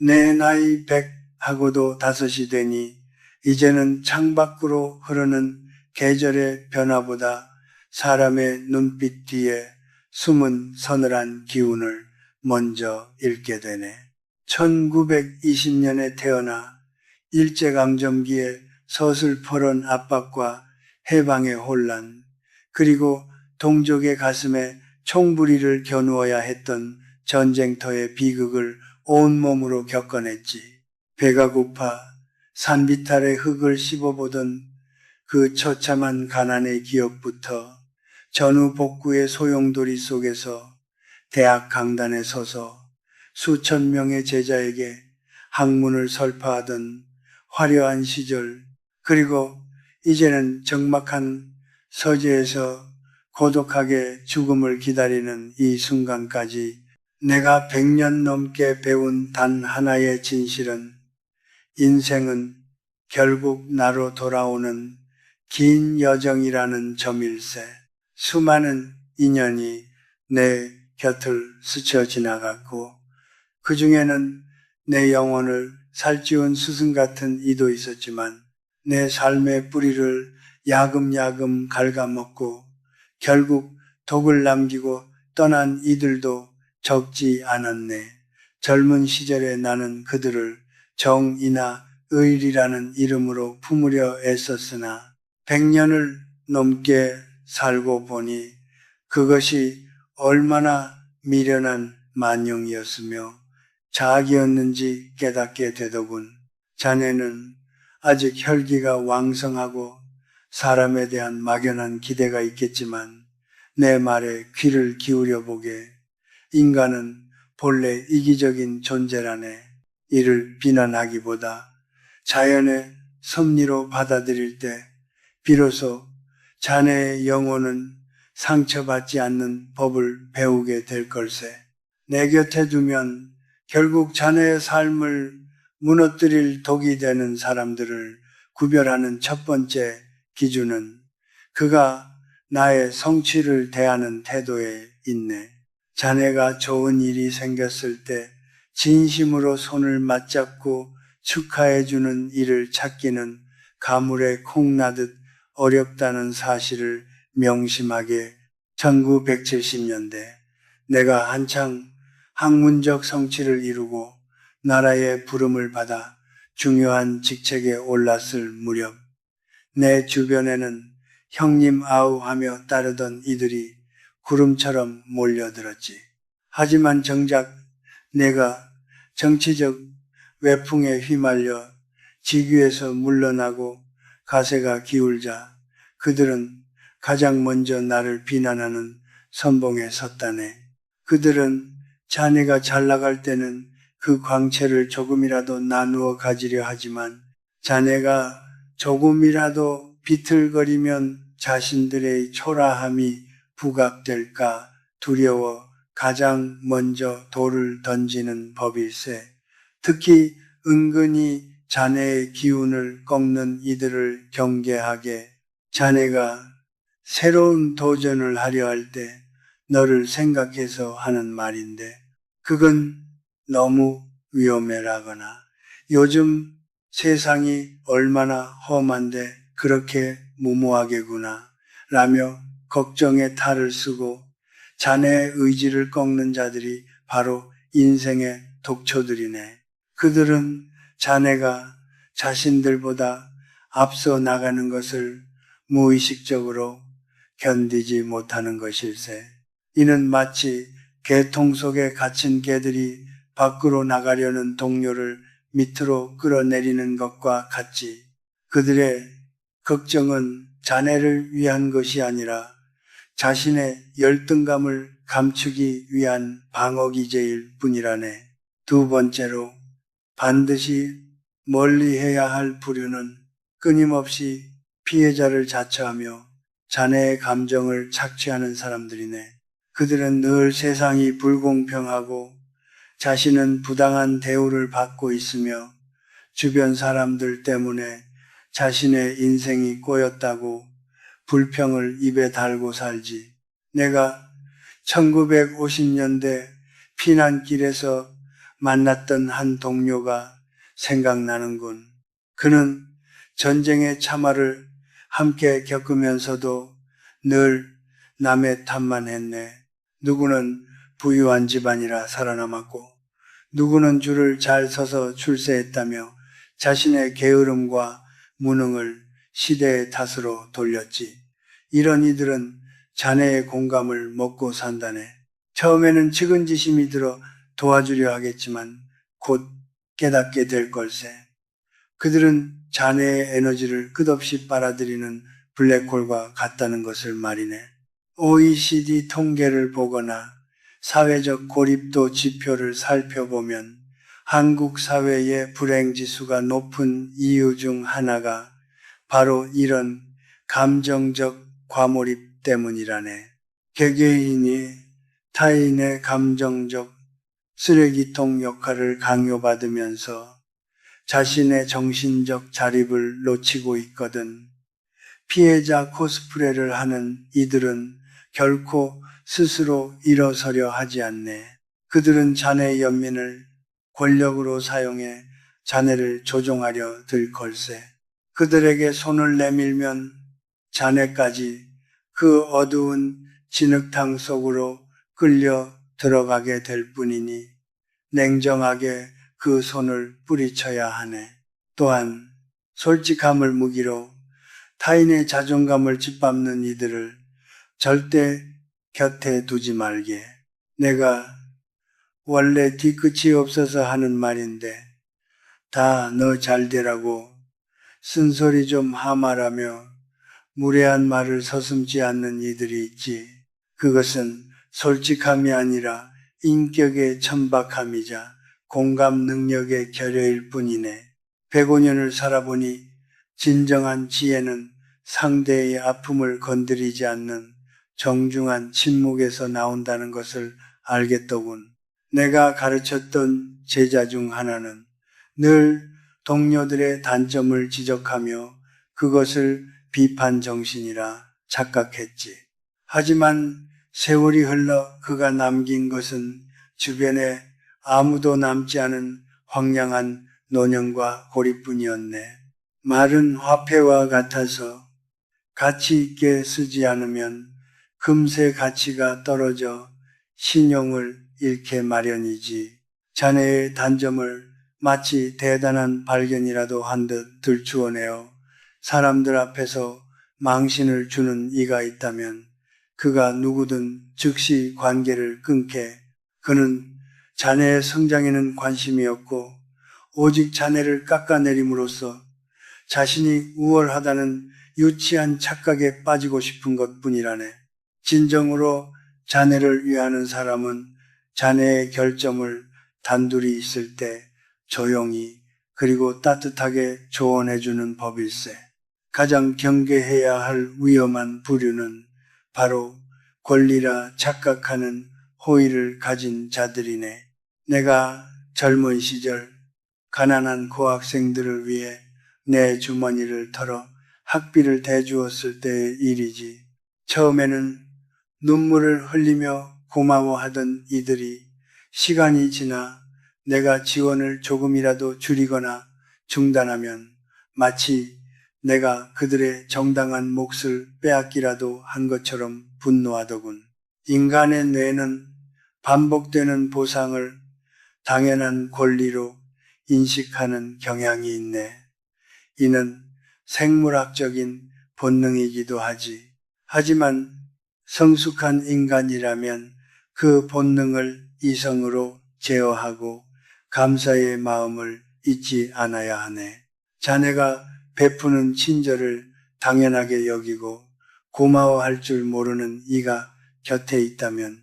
내 나이 100하고도 5이 되니 이제는 창밖으로 흐르는 계절의 변화보다 사람의 눈빛 뒤에 숨은 서늘한 기운을 먼저 읽게 되네. 1920년에 태어나 일제강점기에 서슬퍼런 압박과 해방의 혼란, 그리고 동족의 가슴에 총부리를 겨누어야 했던 전쟁터의 비극을 온몸으로 겪어냈지. 배가 고파 산비탈의 흙을 씹어보던 그 처참한 가난의 기억부터 전후 복구의 소용돌이 속에서 대학 강단에 서서 수천 명의 제자에게 학문을 설파하던 화려한 시절, 그리고 이제는 적막한 서재에서 고독하게 죽음을 기다리는 이 순간까지 내가 100년 넘게 배운 단 하나의 진실은 인생은 결국 나로 돌아오는 긴 여정이라는 점일세. 수많은 인연이 내 곁을 스쳐 지나갔고 그 중에는 내 영혼을 살찌운 스승 같은 이도 있었지만 내 삶의 뿌리를 야금야금 갉아먹고 결국 독을 남기고 떠난 이들도 적지 않았네. 젊은 시절에 나는 그들을 정의나 의리라는 이름으로 품으려 애썼으나 100년을 넘게 살고 보니 그것이 얼마나 미련한 만용이었으며 자학이었는지 깨닫게 되더군. 자네는 아직 혈기가 왕성하고 사람에 대한 막연한 기대가 있겠지만 내 말에 귀를 기울여 보게. 인간은 본래 이기적인 존재라네. 이를 비난하기보다 자연의 섭리로 받아들일 때 비로소 자네의 영혼은 상처받지 않는 법을 배우게 될 걸세. 내 곁에 두면 결국 자네의 삶을 무너뜨릴 독이 되는 사람들을 구별하는 첫 번째 기준은 그가 나의 성취를 대하는 태도에 있네. 자네가 좋은 일이 생겼을 때 진심으로 손을 맞잡고 축하해주는 일을 찾기는 가물에 콩 나듯 어렵다는 사실을 명심하게. 1970년대 내가 한창 학문적 성취를 이루고 나라의 부름을 받아 중요한 직책에 올랐을 무렵 내 주변에는 형님 아우 하며 따르던 이들이 구름처럼 몰려들었지. 하지만 정작 내가 정치적 외풍에 휘말려 직위에서 물러나고 가세가 기울자 그들은 가장 먼저 나를 비난하는 선봉에 섰다네. 그들은 자네가 잘 나갈 때는 그 광채를 조금이라도 나누어 가지려 하지만 자네가 조금이라도 비틀거리면 자신들의 초라함이 부각될까 두려워 가장 먼저 돌을 던지는 법일세. 특히 은근히 자네의 기운을 꺾는 이들을 경계하게. 자네가 새로운 도전을 하려 할 때 너를 생각해서 하는 말인데 그건 너무 위험해라거나 요즘 세상이 얼마나 험한데 그렇게 무모하게구나 라며 걱정에 탈을 쓰고 자네의 의지를 꺾는 자들이 바로 인생의 독초들이네. 그들은 자네가 자신들보다 앞서 나가는 것을 무의식적으로 견디지 못하는 것일세. 이는 마치 개통 속에 갇힌 개들이 밖으로 나가려는 동료를 밑으로 끌어내리는 것과 같지. 그들의 걱정은 자네를 위한 것이 아니라 자신의 열등감을 감추기 위한 방어기제일 뿐이라네. 두 번째로 반드시 멀리해야 할 부류는 끊임없이 피해자를 자처하며 자네의 감정을 착취하는 사람들이네. 그들은 늘 세상이 불공평하고 자신은 부당한 대우를 받고 있으며 주변 사람들 때문에 자신의 인생이 꼬였다고 불평을 입에 달고 살지. 내가 1950년대 피난길에서 만났던 한 동료가 생각나는군. 그는 전쟁의 참화를 함께 겪으면서도 늘 남의 탓만 했네. 누구는 부유한 집안이라 살아남았고, 누구는 줄을 잘 서서 출세했다며 자신의 게으름과 무능을 시대의 탓으로 돌렸지. 이런 이들은 자네의 공감을 먹고 산다네. 처음에는 측은지심이 들어 도와주려 하겠지만 곧 깨닫게 될 걸세. 그들은 자네의 에너지를 끝없이 빨아들이는 블랙홀과 같다는 것을 말이네. OECD 통계를 보거나 사회적 고립도 지표를 살펴보면 한국 사회의 불행지수가 높은 이유 중 하나가 바로 이런 감정적 과몰입 때문이라네. 개개인이 타인의 감정적 쓰레기통 역할을 강요받으면서 자신의 정신적 자립을 놓치고 있거든. 피해자 코스프레를 하는 이들은 결코 스스로 일어서려 하지 않네. 그들은 자네의 연민을 권력으로 사용해 자네를 조종하려 들 걸세. 그들에게 손을 내밀면 자네까지 그 어두운 진흙탕 속으로 끌려 들어가게 될 뿐이니 냉정하게 그 손을 뿌리쳐야 하네. 또한 솔직함을 무기로 타인의 자존감을 짓밟는 이들을 절대 곁에 두지 말게. 내가 원래 뒤끝이 없어서 하는 말인데 다 너 잘되라고 쓴소리 좀 하마라며 무례한 말을 서슴지 않는 이들이 있지. 그것은 솔직함이 아니라 인격의 천박함이자 공감 능력의 결여일 뿐이네. 105년을 살아보니 진정한 지혜는 상대의 아픔을 건드리지 않는 정중한 침묵에서 나온다는 것을 알겠더군. 내가 가르쳤던 제자 중 하나는 늘 동료들의 단점을 지적하며 그것을 비판 정신이라 착각했지. 하지만 세월이 흘러 그가 남긴 것은 주변에 아무도 남지 않은 황량한 노년과 고립뿐이었네. 말은 화폐와 같아서 가치 있게 쓰지 않으면 금세 가치가 떨어져 신용을 잃게 마련이지. 자네의 단점을 마치 대단한 발견이라도 한 듯 들추어내어 사람들 앞에서 망신을 주는 이가 있다면 그가 누구든 즉시 관계를 끊게. 그는 자네의 성장에는 관심이 없고 오직 자네를 깎아내림으로써 자신이 우월하다는 유치한 착각에 빠지고 싶은 것뿐이라네. 진정으로 자네를 위하는 사람은 자네의 결점을 단둘이 있을 때 조용히 그리고 따뜻하게 조언해주는 법일세. 가장 경계해야 할 위험한 부류는 바로 권리라 착각하는 호의를 가진 자들이네. 내가 젊은 시절 가난한 고학생들을 위해 내 주머니를 털어 학비를 대주었을 때의 일이지. 처음에는 눈물을 흘리며 고마워하던 이들이 시간이 지나 내가 지원을 조금이라도 줄이거나 중단하면 마치 내가 그들의 정당한 몫을 빼앗기라도 한 것처럼 분노하더군. 인간의 뇌는 반복되는 보상을 당연한 권리로 인식하는 경향이 있네. 이는 생물학적인 본능이기도 하지. 하지만 성숙한 인간이라면 그 본능을 이성으로 제어하고 감사의 마음을 잊지 않아야 하네. 자네가 베푸는 친절을 당연하게 여기고 고마워할 줄 모르는 이가 곁에 있다면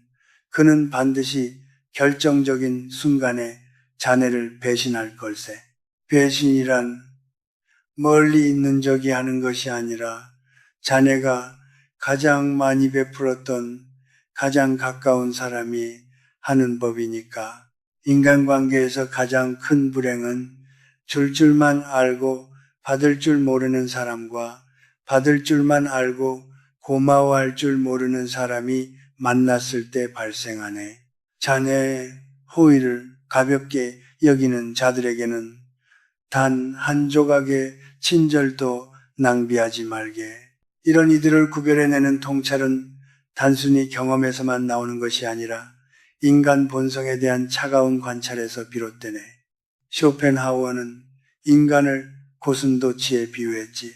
그는 반드시 결정적인 순간에 자네를 배신할 걸세. 배신이란 멀리 있는 적이 하는 것이 아니라 자네가 가장 많이 베풀었던 가장 가까운 사람이 하는 법이니까. 인간관계에서 가장 큰 불행은 줄 줄만 알고 받을 줄 모르는 사람과 받을 줄만 알고 고마워할 줄 모르는 사람이 만났을 때 발생하네. 자네의 호의를 가볍게 여기는 자들에게는 단 한 조각의 친절도 낭비하지 말게. 이런 이들을 구별해내는 통찰은 단순히 경험에서만 나오는 것이 아니라 인간 본성에 대한 차가운 관찰에서 비롯되네. 쇼펜하우어는 인간을 고슴도치에 비유했지.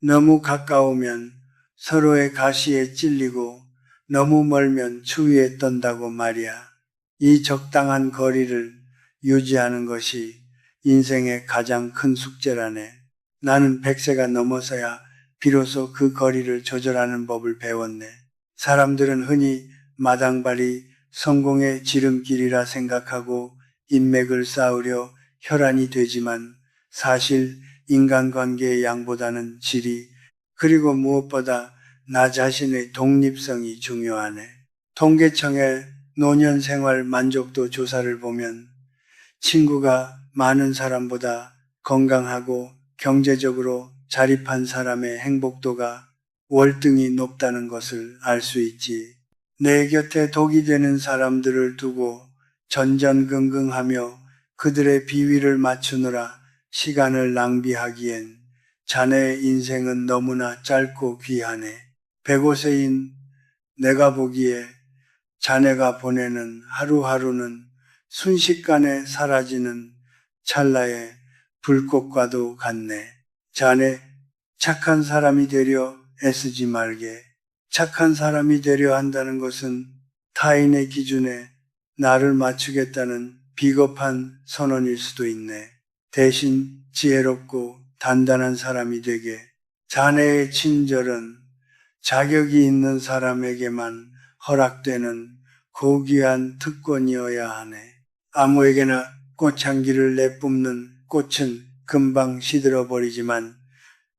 너무 가까우면 서로의 가시에 찔리고 너무 멀면 추위에 떤다고 말이야. 이 적당한 거리를 유지하는 것이 인생의 가장 큰 숙제라네. 나는 100세가 넘어서야 비로소 그 거리를 조절하는 법을 배웠네. 사람들은 흔히 마당발이 성공의 지름길이라 생각하고 인맥을 쌓으려 혈안이 되지만 사실 인간관계의 양보다는 질이 그리고 무엇보다 나 자신의 독립성이 중요하네. 통계청의 노년생활 만족도 조사를 보면 친구가 많은 사람보다 건강하고 경제적으로 자립한 사람의 행복도가 월등히 높다는 것을 알 수 있지. 내 곁에 독이 되는 사람들을 두고 전전긍긍하며 그들의 비위를 맞추느라 시간을 낭비하기엔 자네의 인생은 너무나 짧고 귀하네. 105세인 내가 보기에 자네가 보내는 하루하루는 순식간에 사라지는 찰나의 불꽃과도 같네. 자네 착한 사람이 되려 애쓰지 말게. 착한 사람이 되려 한다는 것은 타인의 기준에 나를 맞추겠다는 비겁한 선언일 수도 있네. 대신 지혜롭고 단단한 사람이 되게. 자네의 친절은 자격이 있는 사람에게만 허락되는 고귀한 특권이어야 하네. 아무에게나 꽃향기를 내뿜는 꽃은 금방 시들어버리지만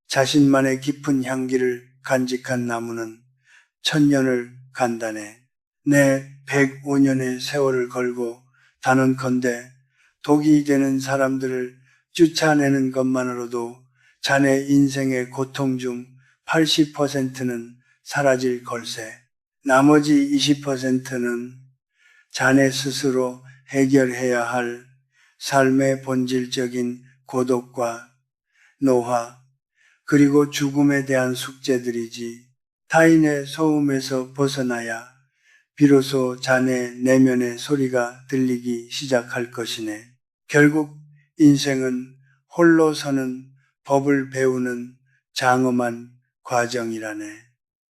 자신만의 깊은 향기를 간직한 나무는 천년을 간다네. 내 105년의 세월을 걸고 단언컨대 독이 되는 사람들을 쫓아내는 것만으로도 자네 인생의 고통 중 80%는 사라질 걸세. 나머지 20%는 자네 스스로 해결해야 할 삶의 본질적인 고독과 노화, 그리고 죽음에 대한 숙제들이지. 타인의 소음에서 벗어나야 비로소 자네 내면의 소리가 들리기 시작할 것이네. 결국 인생은 홀로 서는 법을 배우는 장엄한 과정이라네.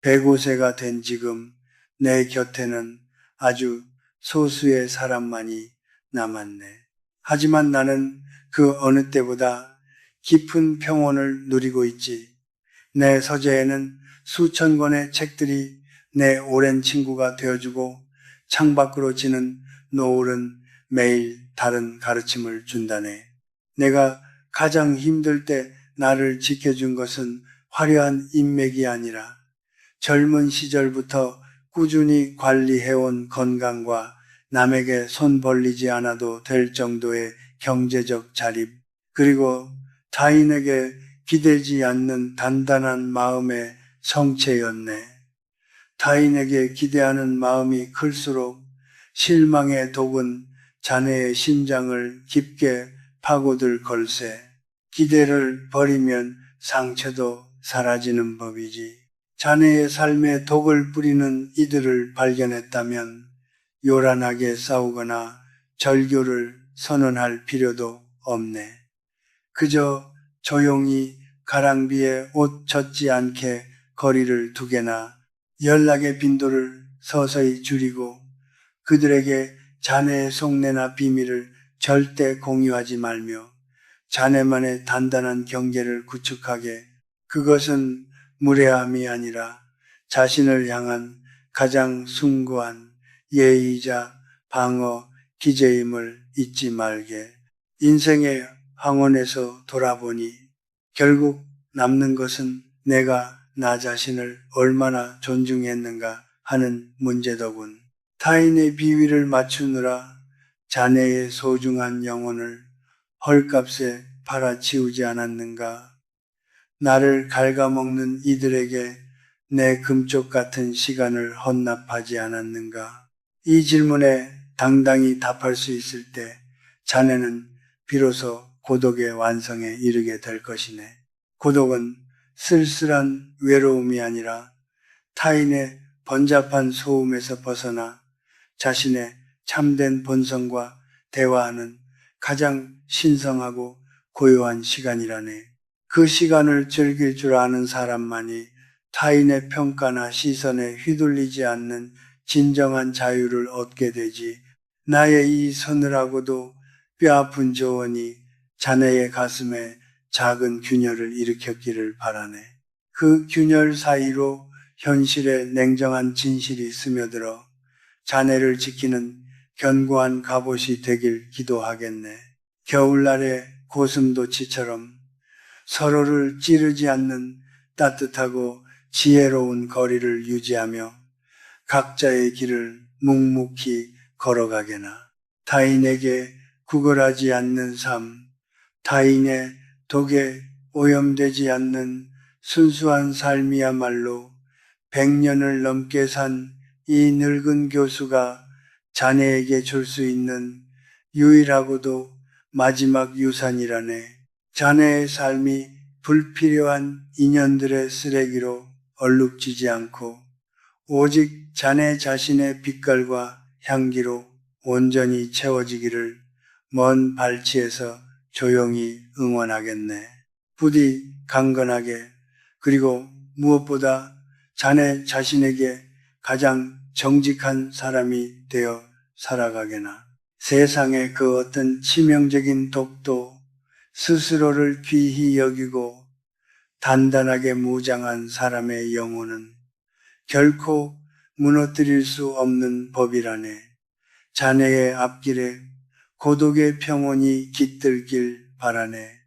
105세가 된 지금 내 곁에는 아주 소수의 사람만이 남았네. 하지만 나는 그 어느 때보다 깊은 평온을 누리고 있지. 내 서재에는 수천 권의 책들이 내 오랜 친구가 되어주고 창밖으로 지는 노을은 매일 다른 가르침을 준다네. 내가 가장 힘들 때 나를 지켜준 것은 화려한 인맥이 아니라 젊은 시절부터 꾸준히 관리해온 건강과 남에게 손 벌리지 않아도 될 정도의 경제적 자립, 그리고 타인에게 기대지 않는 단단한 마음의 성체였네. 타인에게 기대하는 마음이 클수록 실망의 독은 자네의 심장을 깊게 파고들 걸세. 기대를 버리면 상처도 사라지는 법이지. 자네의 삶에 독을 뿌리는 이들을 발견했다면 요란하게 싸우거나 절교를 선언할 필요도 없네. 그저 조용히 가랑비에 옷 젖지 않게 거리를 두게나 연락의 빈도를 서서히 줄이고 그들에게 자네의 속내나 비밀을 절대 공유하지 말며 자네만의 단단한 경계를 구축하게. 그것은 무례함이 아니라 자신을 향한 가장 숭고한 예의이자 방어 기제임을 잊지 말게. 인생의 황혼에서 돌아보니 결국 남는 것은 내가 나 자신을 얼마나 존중했는가 하는 문제더군. 타인의 비위를 맞추느라 자네의 소중한 영혼을 헐값에 팔아치우지 않았는가? 나를 갉아먹는 이들에게 내 금쪽 같은 시간을 헌납하지 않았는가? 이 질문에 당당히 답할 수 있을 때 자네는 비로소 고독의 완성에 이르게 될 것이네. 고독은 쓸쓸한 외로움이 아니라 타인의 번잡한 소음에서 벗어나 자신의 참된 본성과 대화하는 가장 신성하고 고요한 시간이라네. 그 시간을 즐길 줄 아는 사람만이 타인의 평가나 시선에 휘둘리지 않는 진정한 자유를 얻게 되지. 나의 이 서늘하고도 뼈아픈 조언이 자네의 가슴에 작은 균열을 일으켰기를 바라네. 그 균열 사이로 현실의 냉정한 진실이 스며들어 자네를 지키는 견고한 갑옷이 되길 기도하겠네. 겨울날의 고슴도치처럼 서로를 찌르지 않는 따뜻하고 지혜로운 거리를 유지하며 각자의 길을 묵묵히 걸어가게나. 타인에게 구걸하지 않는 삶, 타인의 독에 오염되지 않는 순수한 삶이야말로 100년을 넘게 산 이 늙은 교수가 자네에게 줄 수 있는 유일하고도 마지막 유산이라네. 자네의 삶이 불필요한 인연들의 쓰레기로 얼룩지지 않고 오직 자네 자신의 빛깔과 향기로 온전히 채워지기를 먼 발치에서 조용히 응원하겠네. 부디 강건하게, 그리고 무엇보다 자네 자신에게 가장 정직한 사람이 되어 살아가게나. 세상의 그 어떤 치명적인 독도 스스로를 귀히 여기고 단단하게 무장한 사람의 영혼은 결코 무너뜨릴 수 없는 법이라네. 자네의 앞길에 고독의 평온이 깃들길 바라네.